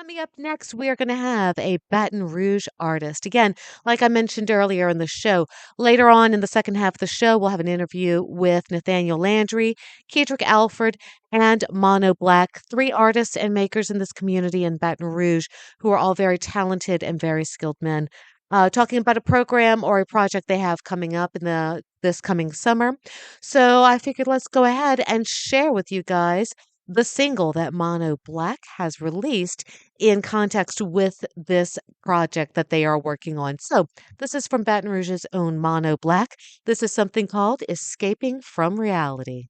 Coming up next, we are going to have a Baton Rouge artist. Again, like I mentioned earlier in the show, later on in the second half of the show, we'll have an interview with Nathaniel Landry, Keidrick Alford, and MONOBLACK, three artists and makers in this community in Baton Rouge who are all very talented and very skilled men. Talking about a program or a project they have coming up in this coming summer. So I figured let's go ahead and share with you guys the single that MONOBLACK has released in context with this project that they are working on. So, this is from Baton Rouge's own MONOBLACK. This is something called Escaping from Reality.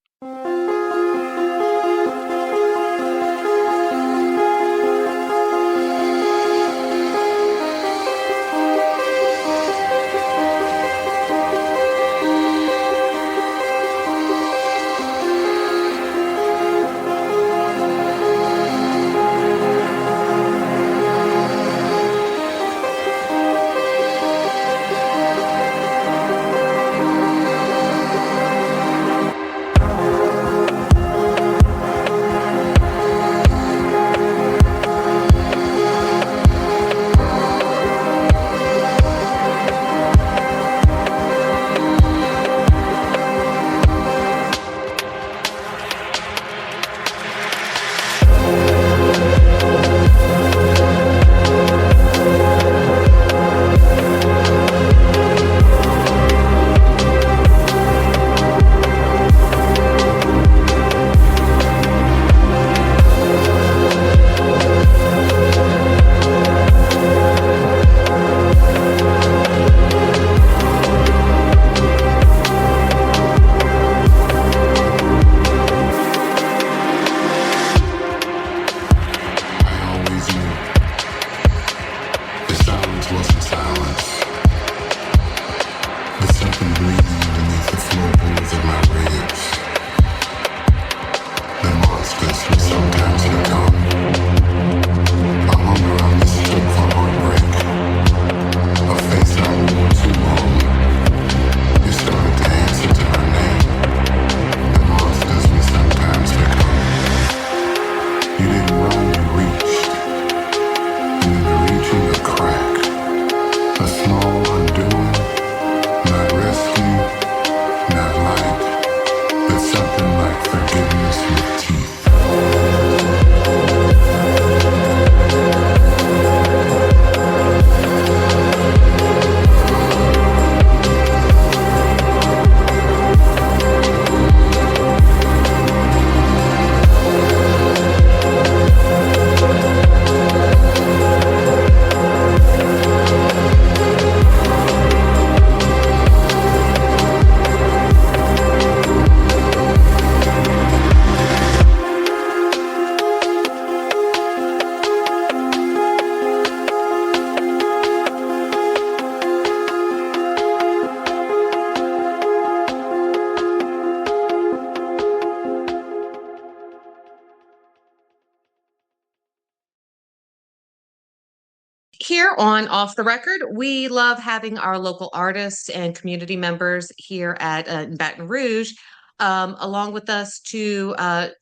Here on Off the Record, we love having our local artists and community members here at Baton Rouge along with us to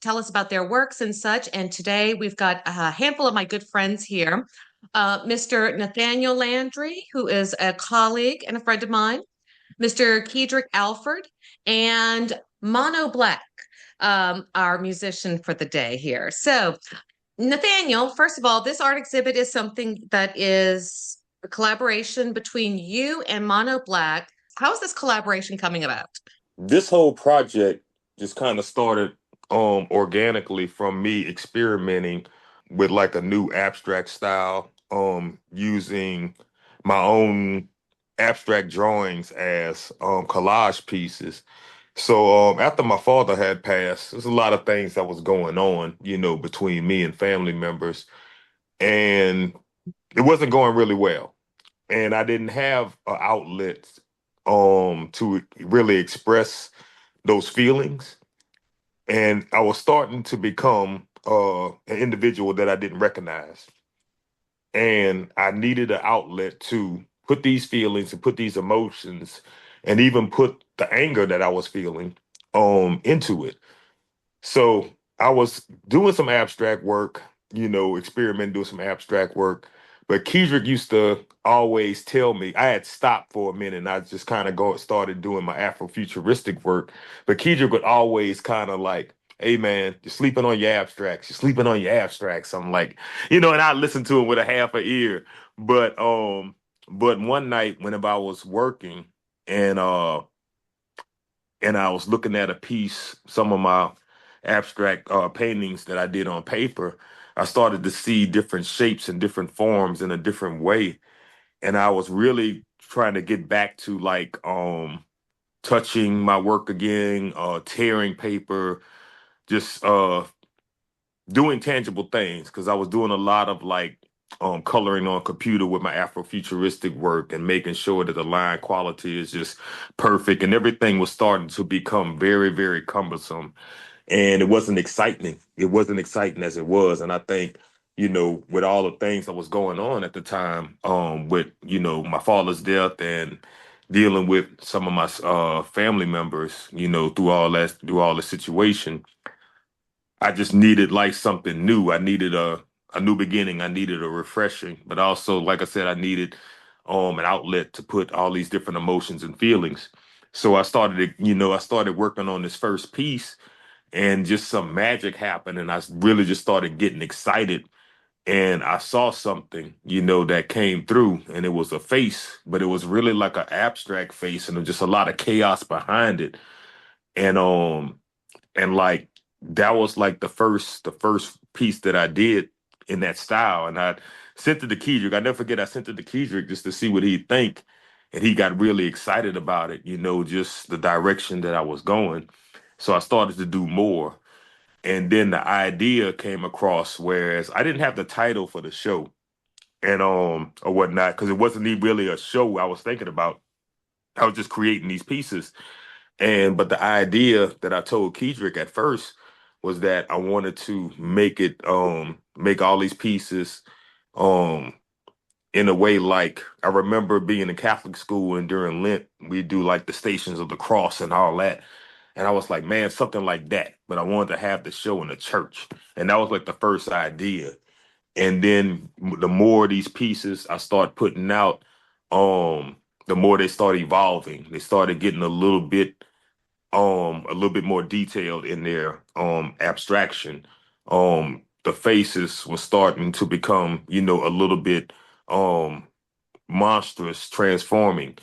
tell us about their works and such. And today we've got a handful of my good friends here. Mr. Nathaniel Landry, who is a colleague and a friend of mine, Mr. Keidrick Alford, and MONOBLACK, our musician for the day here. So Nathaniel, first of all, this art exhibit is something that is a collaboration between you and MONOBLACK. How is this collaboration coming about? This whole project just kind of started organically from me experimenting with like a new abstract style, using my own abstract drawings as collage pieces. So after my father had passed, there's a lot of things that was going on, between me and family members, and it wasn't going really well. And I didn't have an outlet to really express those feelings. And I was starting to become an individual that I didn't recognize. And I needed an outlet to put these feelings and put these emotions and even put the anger that I was feeling into it. So I was doing some abstract work experiment, doing some abstract work. But Keidrick used to always tell me, I had stopped for a minute and I just kind of started doing my Afrofuturistic work. But Keidrick would always kind of like, hey man, you're sleeping on your abstracts. You're sleeping on your abstracts. I'm like, and I listened to him with a half a ear. But one night whenever I was working and I was looking at a piece, some of my abstract paintings that I did on paper, I started to see different shapes and different forms in a different way. And I was really trying to get back to like touching my work again, tearing paper, just doing tangible things because I was doing a lot of like coloring on computer with my Afrofuturistic work and making sure that the line quality is just perfect and everything was starting to become very, very cumbersome. And it wasn't exciting. It wasn't exciting as it was. And I think, with all the things that was going on at the time, with, my father's death and dealing with some of my family members, through all the situation, I just needed like something new. I needed a new beginning. I needed a refreshing, but also, like I said, I needed an outlet to put all these different emotions and feelings. So I started working on this first piece and just some magic happened and I really just started getting excited and I saw something, that came through and it was a face, but it was really like an abstract face and just a lot of chaos behind it. And like that was like the first piece that I did in that style. And I sent it to Keidrick. I never forget I sent it to Keidrick just to see what he'd think. And he got really excited about it, just the direction that I was going. So I started to do more. And then the idea came across, whereas I didn't have the title for the show and or whatnot, because it wasn't even really a show I was thinking about. I was just creating these pieces. But the idea that I told Keidrick at first was that I wanted to make all these pieces um in a way like I remember being in Catholic school and during Lent we do like the Stations of the Cross and all that. And I was like, man, something like that. But I wanted to have the show in the church. And that was like the first idea. And then the more of these pieces I start putting out, the more they start evolving. They started getting a little bit more detailed in their abstraction. The faces were starting to become, a little bit um monstrous, transforming.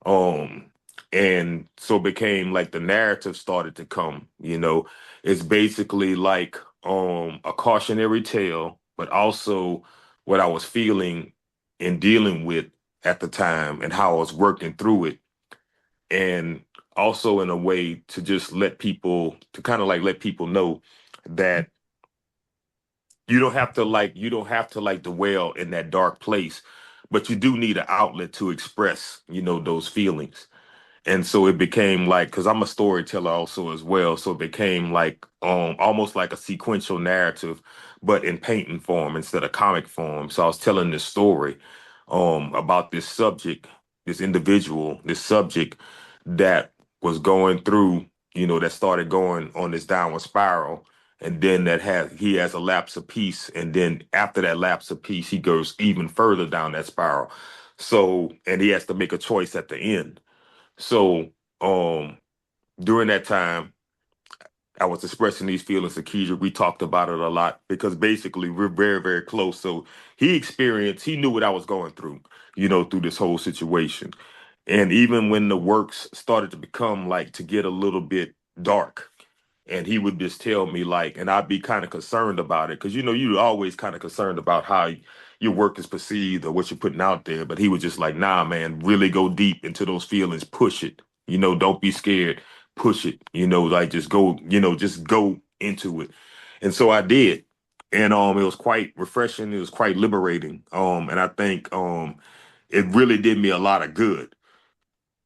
Um, and so it became like the narrative started to come, It's basically like a cautionary tale, but also what I was feeling and dealing with at the time and how I was working through it. And also in a way to just to kind of like let people know that you don't have to like dwell in that dark place, but you do need an outlet to express, those feelings. And so it became like, because I'm a storyteller also as well, so it became like almost like a sequential narrative, but in painting form instead of comic form. So I was telling this story about this subject, this individual, this subject that was going through, that started going on this downward spiral. And then he has a lapse of peace. And then after that lapse of peace, he goes even further down that spiral. So, and he has to make a choice at the end. So um during that time, I was expressing these feelings to Keisha. We talked about it a lot because basically we're very, very close. So he knew what I was going through, through this whole situation. And even when the works started to become like to get a little bit dark, and he would just tell me like, and I'd be kind of concerned about it because you're always kind of concerned about how your work is perceived or what you're putting out there. But he was just like, nah, man, really go deep into those feelings, push it, don't be scared, push it, like just go into it. And so I did. And it was quite refreshing, it was quite liberating. And I think it really did me a lot of good.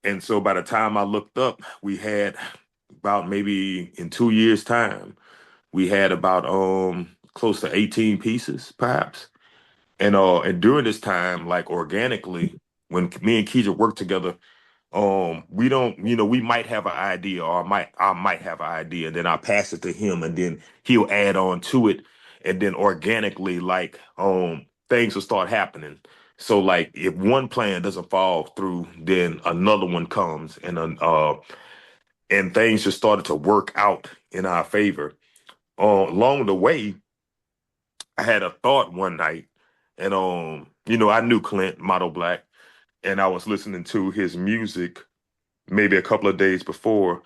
And so by the time I looked up, we had about maybe in 2 years' time, we had about close to 18 pieces, perhaps. And during this time, like organically, when me and Keisha work together, we don't, we might have an idea or I might have an idea, and then I'll pass it to him and then he'll add on to it. and then organically, like things will start happening. So like if one plan doesn't fall through, then another one comes, and things just started to work out in our favor. Along the way, I had a thought one night, and I knew Clint MONOBLACK, and I was listening to his music maybe a couple of days before,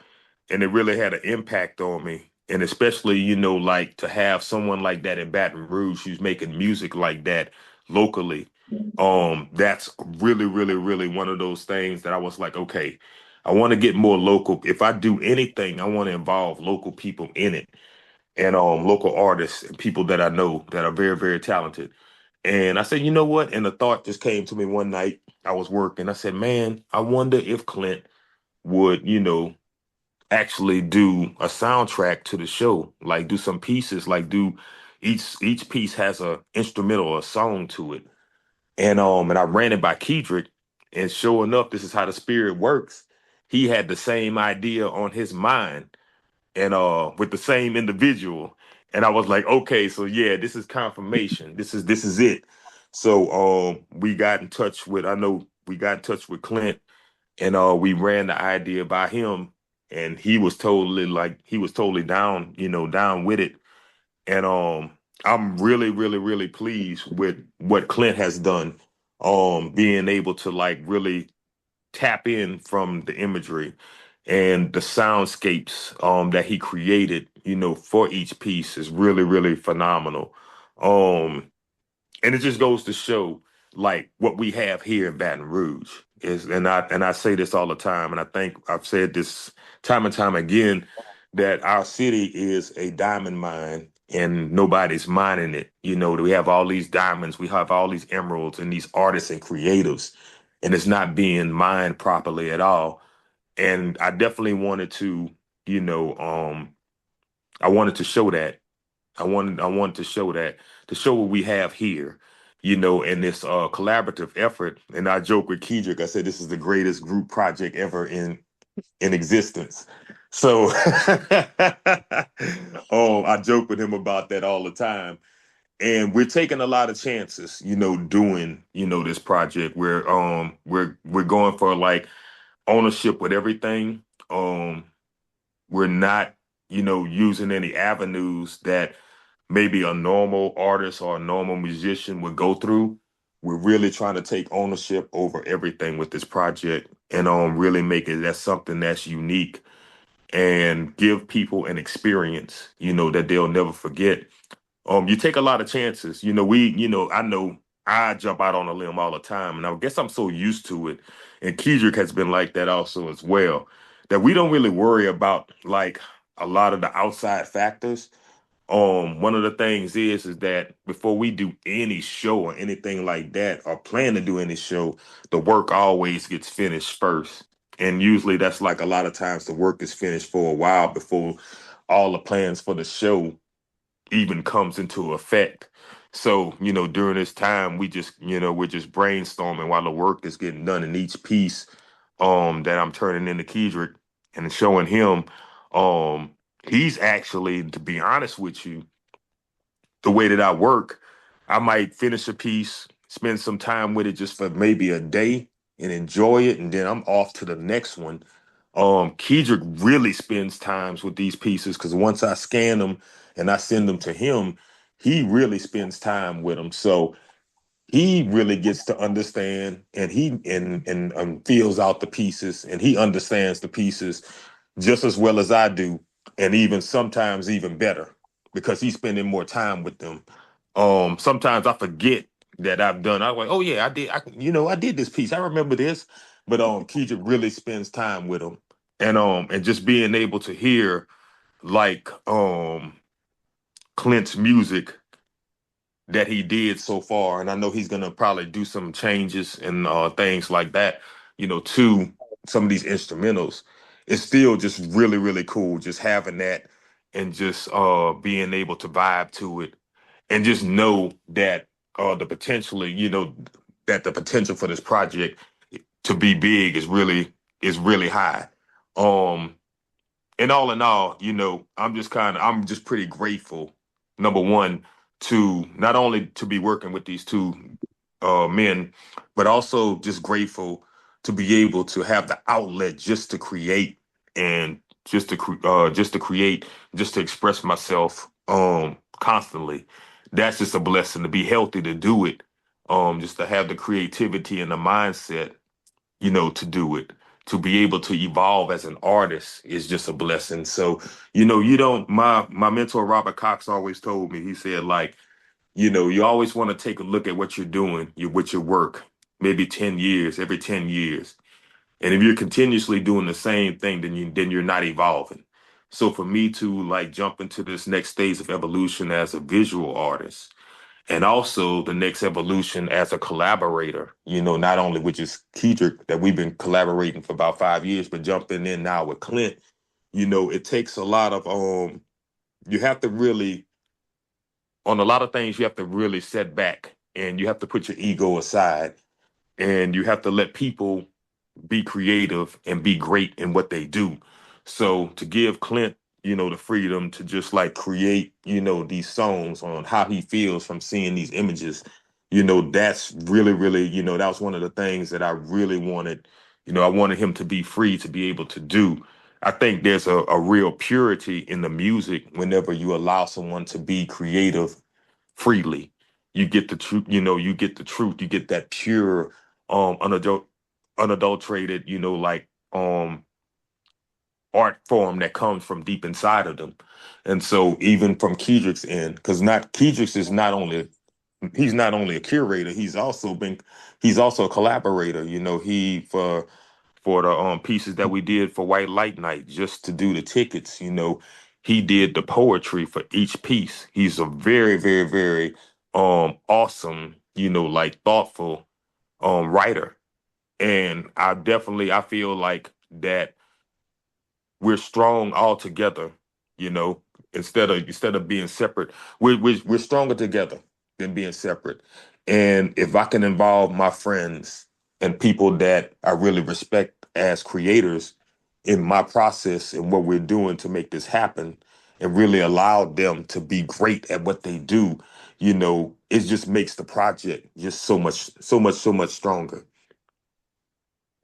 and it really had an impact on me. And especially, like to have someone like that in Baton Rouge who's making music like that locally. That's really, really, really one of those things that I was like, okay, I want to get more local. If I do anything, I want to involve local people in it, and local artists and people that I know that are very, very talented. And I said, you know what? And the thought just came to me one night. I was working. I said, man, I wonder if Clint would, actually do a soundtrack to the show, like do some pieces, like do each piece has a instrumental or a song to it. And I ran it by Keidrick, and sure enough, this is how the spirit works. He had the same idea on his mind, and with the same individual. And I was like, okay, so yeah, this is confirmation. This is it. So we got in touch with I know we got in touch with Clint, and we ran the idea by him, and he was totally down, down with it. And I'm really, really, really pleased with what Clint has done, being able to like really tap in from the imagery and the soundscapes that he created, for each piece is really, really phenomenal. Um, and it just goes to show like what we have here in Baton Rouge is, and I say this all the time, and I think I've said this time and time again, that our city is a diamond mine and nobody's mining it. We have all these diamonds, we have all these emeralds and these artists and creatives, and it's not being mined properly at all. And I definitely wanted to, you know, I wanted to show that. I wanted to show what we have here, in this collaborative effort. And I joke with Keidrick, I said this is the greatest group project ever in existence. So I joke with him about that all the time. And we're taking a lot of chances, doing, this project. We're going for like ownership with everything. We're not, using any avenues that maybe a normal artist or a normal musician would go through. We're really trying to take ownership over everything with this project, and really make it that's something that's unique and give people an experience, that they'll never forget. You take a lot of chances. I know I jump out on a limb all the time, and I guess I'm so used to it. And Keidrick has been like that also as well, that we don't really worry about like a lot of the outside factors. One of the things is that before we do any show or anything like that, or plan to do any show, the work always gets finished first. And usually that's like a lot of times the work is finished for a while before all the plans for the show even comes into effect. So, during this time, we're just brainstorming while the work is getting done in each piece that I'm turning into Keidrick and showing him. Um, he's actually, to be honest with you, the way that I work, I might finish a piece, spend some time with it just for maybe a day and enjoy it, and then I'm off to the next one. Keidrick really spends times with these pieces because once I scan them and I send them to him, he really spends time with them. So he really gets to understand, and he feels out the pieces, and he understands the pieces just as well as I do, and even sometimes even better because he's spending more time with them. Sometimes I forget that I've done. I'm like, oh yeah, I did. I did this piece. I remember this. But Keidrick really spends time with them, and just being able to hear like Clint's music that he did so far, and I know he's gonna probably do some changes and things like that, to some of these instrumentals. It's still just really, really cool just having that and just being able to vibe to it and just know that the potential for this project to be big is really high. Um, and all in all, I'm just pretty grateful. Number one, to not only to be working with these two men, but also just grateful to be able to have the outlet just to create and just to create, just to express myself constantly. That's just a blessing to be healthy to do it. Just to have the creativity and the mindset, to do it, to be able to evolve as an artist is just a blessing. So, you don't my mentor Robert Cox always told me, he said, like, you always want to take a look at what you're doing, with your work, maybe 10 years, every 10 years. And if you're continuously doing the same thing, then you're not evolving. So for me to like jump into this next stage of evolution as a visual artist, and also the next evolution as a collaborator, not only which is Keidrick, that we've been collaborating for about 5 years, but jumping in now with Clint, it takes a lot of you have to really, on a lot of things, you have to really set back and you have to put your ego aside and you have to let people be creative and be great in what they do. So to give Clint, the freedom to just like create, these songs on how he feels from seeing these images, that's really, really, that was one of the things that I really wanted. I wanted him to be free to be able to do. I think there's a real purity in the music whenever you allow someone to be creative freely. You get the truth, you get the truth, you get that pure, unadulterated, like art form that comes from deep inside of them. And so even from Keidrick's end, because not Keidrick's is not only he's not only a curator, he's also a collaborator. He for the pieces that we did for White Light Night, just to do the tickets, he did the poetry for each piece. He's a very, very, very awesome, like thoughtful writer. And I feel like that we're strong all together, you know, instead of being separate. We're stronger together than being separate. And if I can involve my friends and people that I really respect as creators in my process and what we're doing to make this happen and really allow them to be great at what they do, it just makes the project just so much, so much, so much stronger.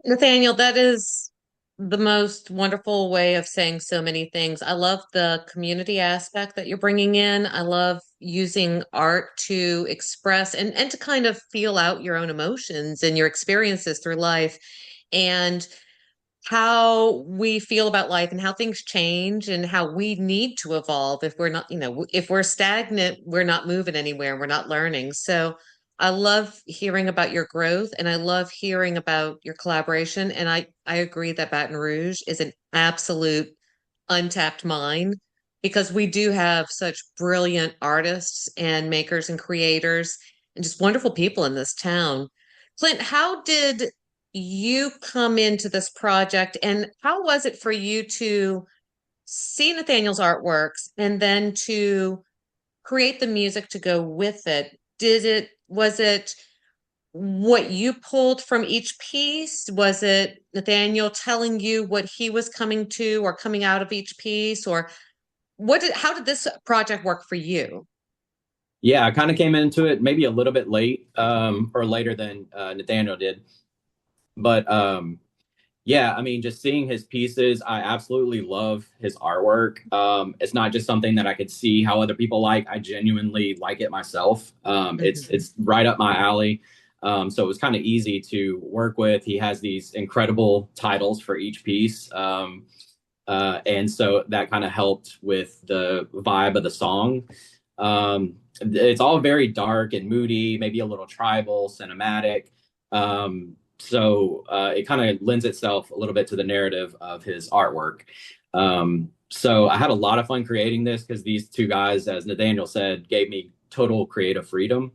Nathaniel, that is the most wonderful way of saying so many things. I love the community aspect that you're bringing in. I love using art to express and to kind of feel out your own emotions and your experiences through life. And how we feel about life and how things change and how we need to evolve. If we're not, if we're stagnant, we're not moving anywhere and we're not learning. So I love hearing about your growth and I love hearing about your collaboration. And I agree that Baton Rouge is an absolute untapped mine because we do have such brilliant artists and makers and creators and just wonderful people in this town. Clint, how did you come into this project and how was it for you to see Nathaniel's artworks and then to create the music to go with it? Was it what you pulled from each piece? Was it Nathaniel telling you what he was coming to or coming out of each piece? Or how did this project work for you? Yeah, I kind of came into it maybe a little bit late, or later than Nathaniel did. But yeah, I mean, just seeing his pieces, I absolutely love his artwork. It's not just something that I could see how other people like. I genuinely like it myself. It's right up my alley. So it was kind of easy to work with. He has these incredible titles for each piece. And so that kind of helped with the vibe of the song. It's all very dark and moody, maybe a little tribal, cinematic. So it kind of lends itself a little bit to the narrative of his artwork. So I had a lot of fun creating this because these two guys, as Nathaniel said, gave me total creative freedom.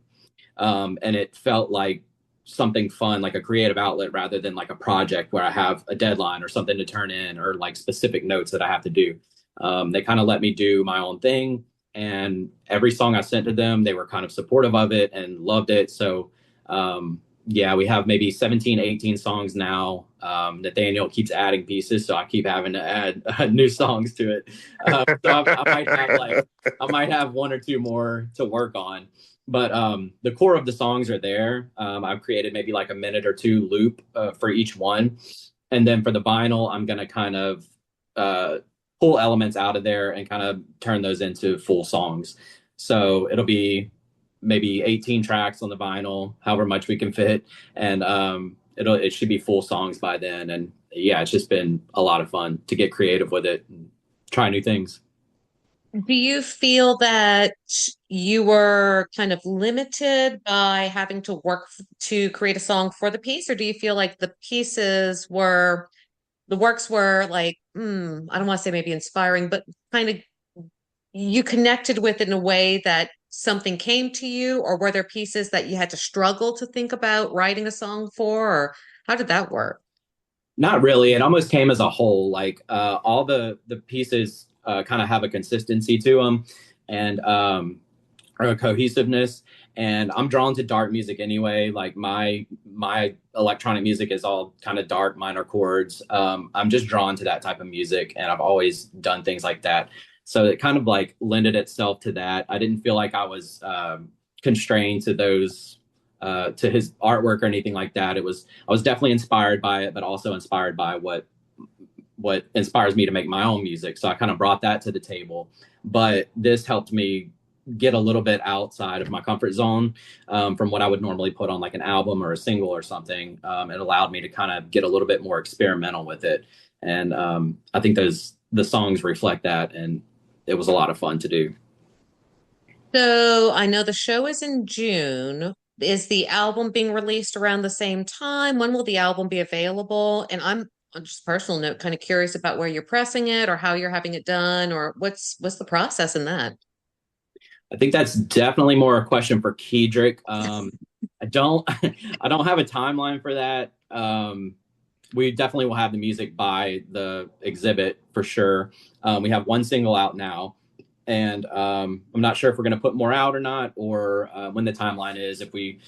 And it felt like something fun, like a creative outlet rather than like a project where I have a deadline or something to turn in or like specific notes that I have to do. They kind of let me do my own thing. And every song I sent to them, they were kind of supportive of it and loved it. So yeah, we have maybe 17, 18 songs now. Nathaniel keeps adding pieces, so I keep having to add new songs to it. So I might have one or two more to work on. But the core of the songs are there. I've created maybe like a minute or two loop for each one. And then for the vinyl, I'm going to kind of uh, pull elements out of there and kind of turn those into full songs. So it'll be maybe 18 tracks on the vinyl, however much we can fit, and it should be full songs by then. And yeah, it's just been a lot of fun to get creative with it and try new things. Do you feel that you were kind of limited by having to work to create a song for the piece, or do you feel like the works were like, I don't want to say maybe inspiring, but kind of you connected with it in a way that something came to you, or were there pieces that you had to struggle to think about writing a song for, or how did that work? Not really. It almost came as a whole. Like all the pieces kind of have a consistency to them, and or a cohesiveness. And I'm drawn to dark music anyway. Like my electronic music is all kind of dark minor chords. I'm just drawn to that type of music, and I've always done things like that. So it kind of like lended itself to that. I didn't feel like I was constrained to those to his artwork or anything like that. I was definitely inspired by it, but also inspired by what inspires me to make my own music. So I kind of brought that to the table. But this helped me get a little bit outside of my comfort zone from what I would normally put on like an album or a single or something. It allowed me to kind of get a little bit more experimental with it. And I think the songs reflect that. And it was a lot of fun to do. So I know the show is in June. Is the album being released around the same time? When will the album be available? And I'm on just a personal note, kind of curious about where you're pressing it or how you're having it done, or what's the process in that? I think that's definitely more a question for Keidrick. I don't I don't have a timeline for that. We definitely will have the music by the exhibit for sure. We have one single out now, and I'm not sure if we're going to put more out or not, or when the timeline is. If we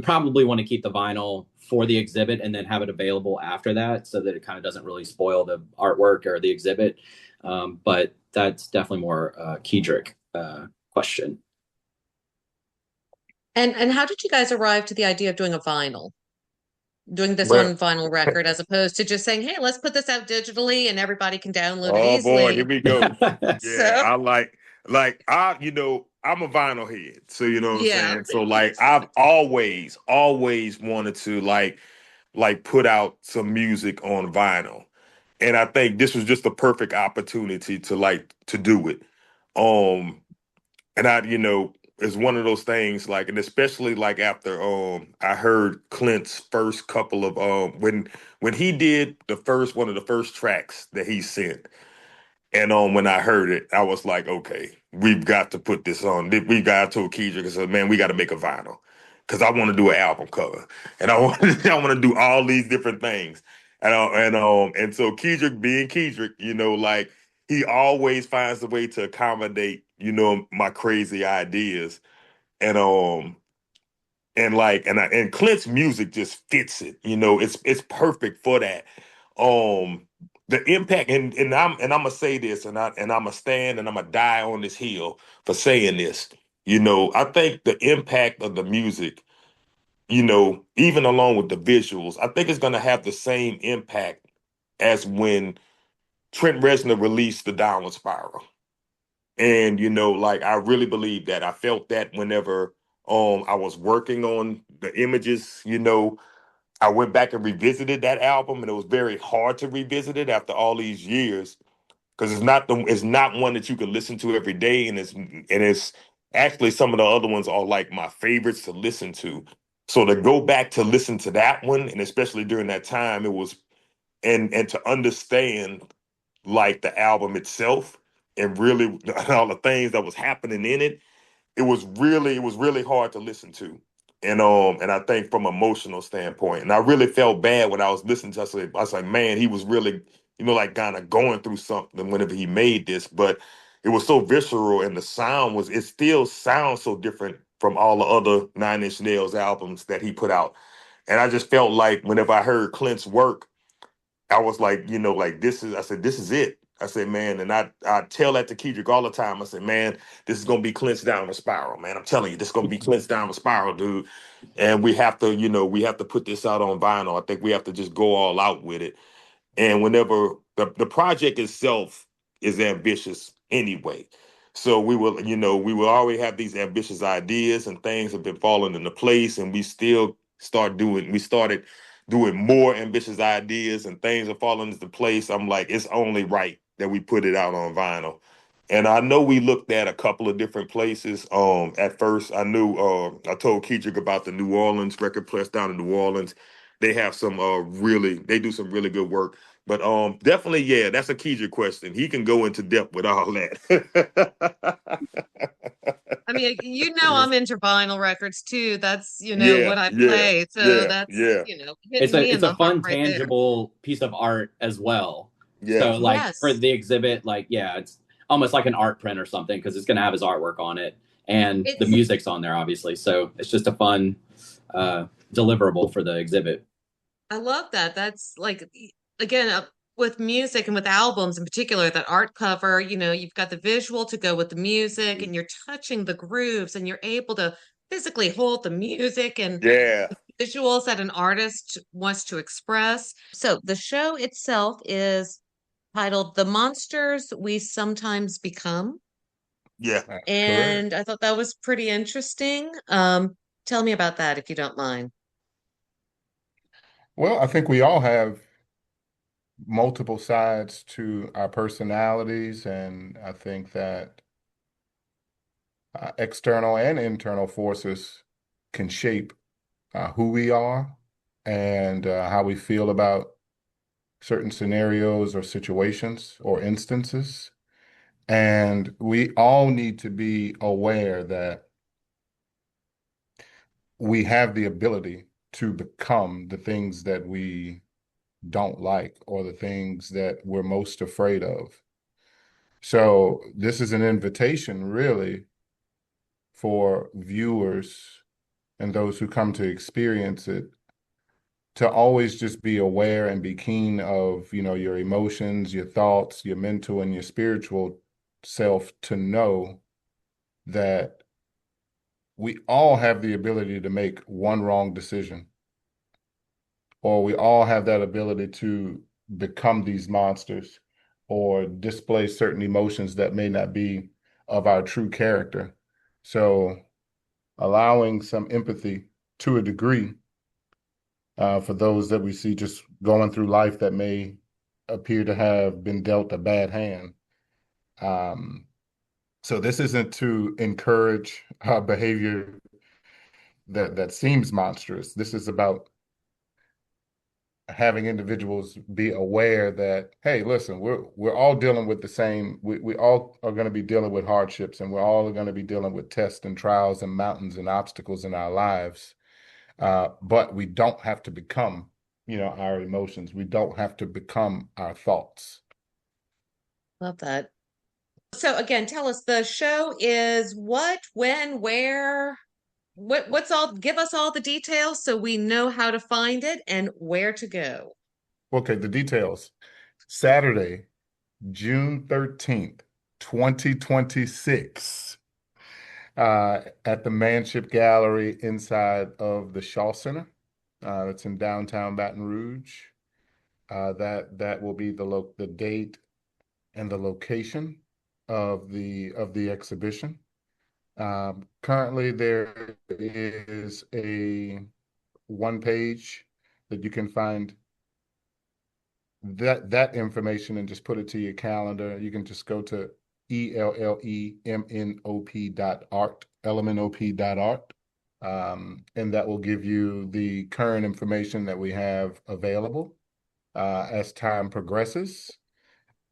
probably want to keep the vinyl for the exhibit and then have it available after that, so that it kind of doesn't really spoil the artwork or the exhibit. But that's definitely more Keidrick question. And how did you guys arrive to the idea of doing a vinyl? Doing this Well, on vinyl record as opposed to just saying, "Hey, let's put this out digitally and everybody can download it oh boy, here easily." we go. Yeah, So, I I'm a vinyl head. So you know what I'm yeah. saying? So like I've always wanted to like put out some music on vinyl. And I think this was just the perfect opportunity to to do it. Um and it's one of those things like, and especially like after I heard Clint's first couple of when he did the first one of the first tracks that he sent. And when I heard it, I was like, okay, we've got to put this on. We got to Keidrick and said, man, we got to make a vinyl because I want to do an album cover, and I want I want to do all these different things. And so Keidrick being Keidrick, like he always finds a way to accommodate, my crazy ideas, and and Clint's music just fits it. It's perfect for that. The impact, and I'm gonna say this, and I'm gonna stand and I'm gonna die on this hill for saying this. I think the impact of the music, even along with the visuals, I think it's gonna have the same impact as when Trent Reznor released the Downward Spiral. And like I really believe that. I felt that whenever I was working on the images, I went back and revisited that album, and it was very hard to revisit it after all these years because it's not one that you can listen to every day, and it's actually some of the other ones are like my favorites to listen to. So to go back to listen to that one, and especially during that time, it was and to understand like the album itself and really all the things that was happening in it, it was really hard to listen to. And I think from emotional standpoint, and I really felt bad when I was listening to it. I was like, man, he was really, like kind of going through something whenever he made this, but it was so visceral, and the sound it still sounds so different from all the other Nine Inch Nails albums that he put out. And I just felt like whenever I heard Clint's work, I was like, like I said, this is it. I said, man, and I tell that to Keidrick all the time. I said, man, this is gonna be Clint's Downward Spiral, man. I'm telling you, this is gonna be Clint's Downward Spiral, dude. And we have to, we have to put this out on vinyl. I think we have to just go all out with it. And whenever the project itself is ambitious anyway. So we will already have these ambitious ideas and things have been falling into place, and we started doing more ambitious ideas and things are falling into place. I'm like, it's only right that we put it out on vinyl. And I know we looked at a couple of different places. At first I knew I told Keidrick about the New Orleans record press down in New Orleans. They have some they do some really good work. But definitely, yeah, that's a Keidrick question. He can go into depth with all that. I mean, I'm into vinyl records too. That's, Yeah, what I yeah, play. So yeah, that's, yeah, It's hitting a me in it's a the heart fun, right there. tangible piece of art as well. yeah. So like for Yes. the exhibit, like yeah, it's almost like an art print or something because it's gonna have his artwork on it and the It's music's on there, obviously. So it's just a fun deliverable for the exhibit. I love that. That's like, again, with music and with albums in particular, that art cover, you've got the visual to go with the music and you're touching the grooves and you're able to physically hold the music and Yeah, visuals that an artist wants to express. So the show itself is titled The Monsters We Sometimes Become. yeah. That's correct. And I thought that was pretty interesting. Tell me about that if you don't mind. Well, I think we all have multiple sides to our personalities, and I think that external and internal forces can shape who we are and how we feel about certain scenarios or situations or instances. And we all need to be aware that we have the ability to become the things that we don't like or the things that we're most afraid of. So this is an invitation really for viewers and those who come to experience it to always just be aware and be keen of, your emotions, your thoughts, your mental and your spiritual self, to know that we all have the ability to make one wrong decision, or we all have that ability to become these monsters or display certain emotions that may not be of our true character. So allowing some empathy to a degree for those that we see just going through life that may appear to have been dealt a bad hand. So this isn't to encourage behavior that seems monstrous. This is about having individuals be aware that, hey, listen, we're all dealing with the same. We all are going to be dealing with hardships, and we're all going to be dealing with tests and trials and mountains and obstacles in our lives. But we don't have to become, our emotions. We don't have to become our thoughts. Love that. So again, tell us the show is what, when, where, what's all, give us all the details so we know how to find it and where to go. Okay, the details. Saturday, June 13th, 2026, at the Manship Gallery inside of the Shaw Center. That's in downtown Baton Rouge. That will be the date and the location of the exhibition. Currently, there is a one page that you can find that information and just put it to your calendar. You can just go to ELLEMNOP.art, LMNOP.art, and that will give you the current information that we have available. As time progresses,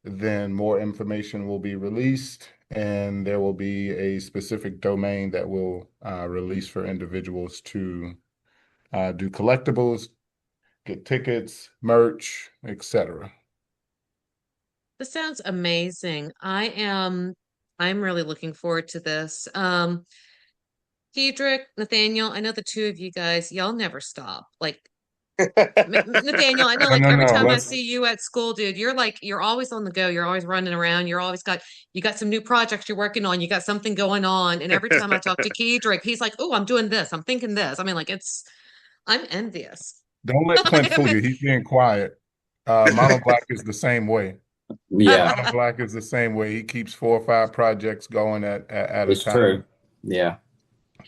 then more information will be released, and there will be a specific domain that will release for individuals to do collectibles, get tickets, merch, etc. This sounds amazing. I'm really looking forward to this. Keidrick, Nathaniel, I know the two of you guys, y'all never stop. Like, Nathaniel, I know like every No. time I see you at school, dude, you're always on the go. You're always running around. You got some new projects you're working on. You got something going on. And every time I talk to Keidrick, he's like, oh, I'm doing this. I'm thinking this. I mean, like I'm envious. Don't let Clint fool you. He's being quiet. MONOBLACK is the same way. Yeah, MONOBLACK is the same way. He keeps 4 or 5 projects going at a it's time, true. Yeah.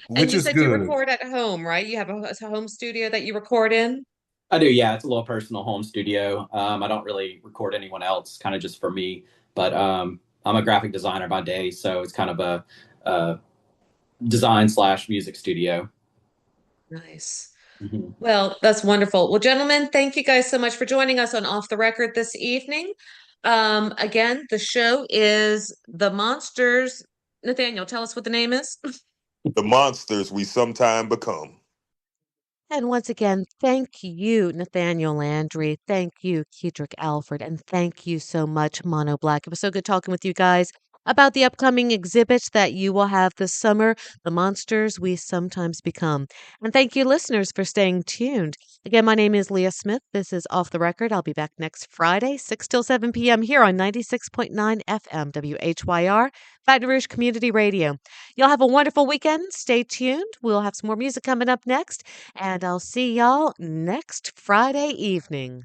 And which you is said you good. record at home, right? You have a home studio that you record in? I do, yeah. It's a little personal home studio. I don't really record anyone else, kind of just for me. But I'm a graphic designer by day, so it's kind of a design/music studio. Nice. Mm-hmm. Well, that's wonderful. Well, gentlemen, thank you guys so much for joining us on Off the Record this evening. Again, the show is The Monsters. Nathaniel, tell us what the name is. The monsters we sometime become. And once again, thank you, Nathaniel Landry. Thank you, Keidrick Alford. And thank you so much, MONOBLACK. It was so good talking with you guys about the upcoming exhibits that you will have this summer, The Monsters We Sometimes Become. And thank you, listeners, for staying tuned. Again, my name is Leah Smith. This is Off the Record. I'll be back next Friday, 6 till 7 p.m. here on 96.9 FM, WHYR, Baton Rouge Community Radio. Y'all have a wonderful weekend. Stay tuned. We'll have some more music coming up next. And I'll see y'all next Friday evening.